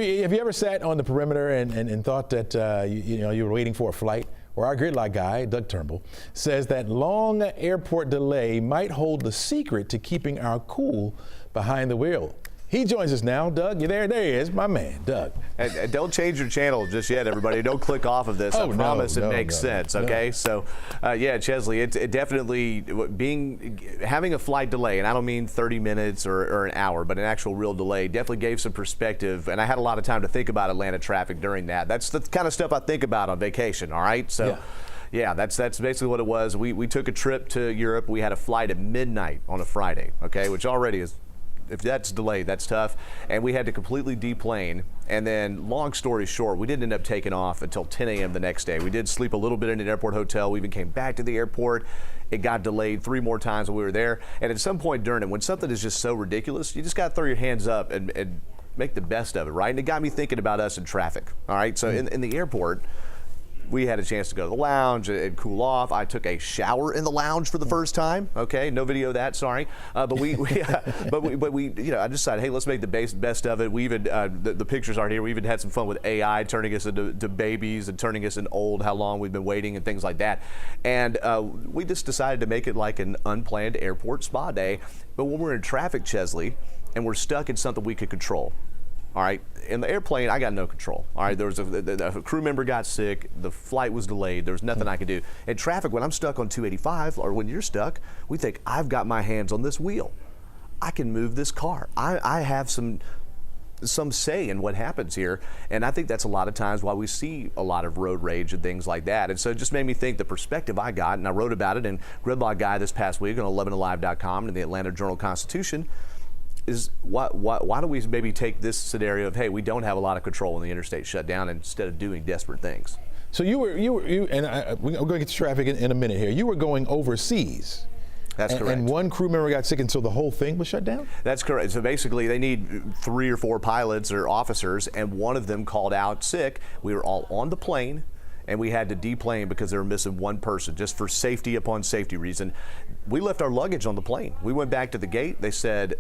Have you ever sat on the perimeter and thought that you were waiting for a flight? Well, our Gridlock Guy, Doug Turnbull, says that long airport delay might hold the secret to keeping our cool behind the wheel. He joins us now. Doug, you there? There he is, my man, Doug. And don't change your channel just yet, everybody. Don't click off of this. I promise it makes sense, okay? So, yeah, Chesley, it definitely, having a flight delay, and I don't mean 30 minutes or an hour, but an actual real delay, definitely gave some perspective, and I had a lot of time to think about Atlanta traffic during that. That's the kind of stuff I think about on vacation, all right? So. Yeah, that's basically what it was. We took a trip to Europe. We had a flight at midnight on a Friday, okay, which already is, if that's delayed, that's tough. And we had to completely deplane. And then, long story short, we didn't end up taking off until 10 a.m. the next day. We did sleep a little bit in an airport hotel. We even came back to the airport. It got delayed 3 more times when we were there. And at some point during it, when something is just so ridiculous, you just got to throw your hands up and make the best of it, right? And it got me thinking about us in traffic, all right? So in the airport, we had a chance to go to the lounge and cool off. I took a shower in the lounge for the first time. Okay, no video of that, sorry. But we I decided, hey, let's make the best of it. We even the pictures aren't here. We even had some fun with AI turning us into babies and turning us into old, how long we've been waiting and things like that. And we just decided to make it like an unplanned airport spa day. But when we're in traffic, Chesley, and we're stuck in something we could control. All right, in the airplane, I got no control. All right, there was a crew member got sick, the flight was delayed, there was nothing I could do. In traffic, when I'm stuck on 285, or when you're stuck, we think, I've got my hands on this wheel. I can move this car. I have some say in what happens here, and I think that's a lot of times why we see a lot of road rage and things like that. And so it just made me think the perspective I got, and I wrote about it in Gridlock Guy this past week on 11alive.com and the Atlanta Journal-Constitution, is why do we maybe take this scenario of, hey, we don't have a lot of control when the interstate shut down instead of doing desperate things. So you and we're going to get to traffic in a minute here. You were going overseas. That's correct. And one crew member got sick, and so the whole thing was shut down? That's correct. So basically, they need 3 or 4 pilots or officers, and one of them called out sick. We were all on the plane, and we had to deplane because they were missing one person, just for safety upon safety reason. We left our luggage on the plane. We went back to the gate. They said,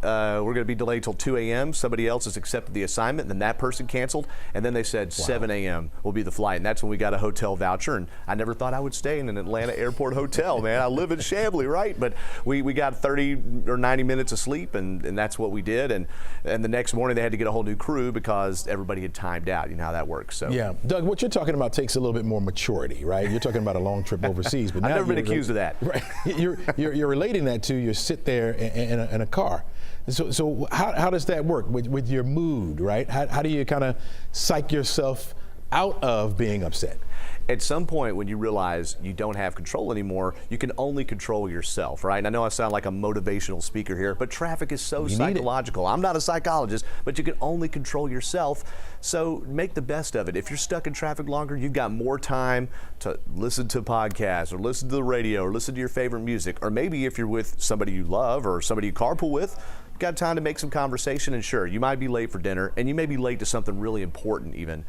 we're going to be delayed till 2 a.m. Somebody else has accepted the assignment, and then that person canceled. And then they said 7 a.m. will be the flight. And that's when we got a hotel voucher. And I never thought I would stay in an Atlanta airport hotel, man. I live in Chamblee, right? But we got 30 or 90 minutes of sleep, and that's what we did. And the next morning they had to get a whole new crew because everybody had timed out. You know how that works. So yeah, Doug, what you're talking about takes a little bit more maturity, right? You're talking about a long trip overseas. But now I've never been accused of that. Right. You're relating that to you sit there in a car. So how does that work with your mood, right? How do you kind of psych yourself out of being upset? At some point when you realize you don't have control anymore, you can only control yourself, right? And I know I sound like a motivational speaker here, but traffic is so psychological. I'm not a psychologist, but you can only control yourself. So make the best of it. If you're stuck in traffic longer, you've got more time to listen to podcasts or listen to the radio or listen to your favorite music. Or maybe if you're with somebody you love or somebody you carpool with, you've got time to make some conversation. And sure, you might be late for dinner, and you may be late to something really important even.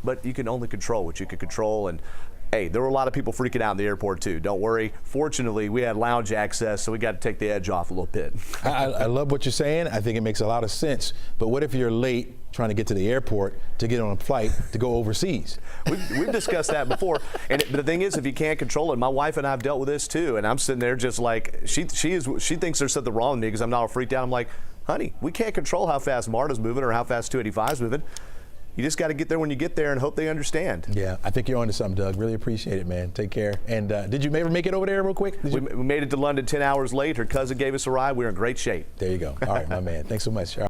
But you can only control what you can control. And hey, there were a lot of people freaking out in the airport too. Don't worry. Fortunately, we had lounge access, so we got to take the edge off a little bit. I love what you're saying. I think it makes a lot of sense. But what if you're late trying to get to the airport to get on a flight to go overseas? We've discussed that before. And the thing is, if you can't control it, my wife and I have dealt with this too. And I'm sitting there just like, she thinks there's something wrong with me because I'm not all freaked out. I'm like, honey, we can't control how fast MARTA's moving or how fast 285 is moving. You just got to get there when you get there and hope they understand. Yeah, I think you're onto something, Doug. Really appreciate it, man. Take care. And did you ever make it over there real quick? We made it to London 10 hours late. Her cousin gave us a ride. We were in great shape. There you go. All right, my man. Thanks so much.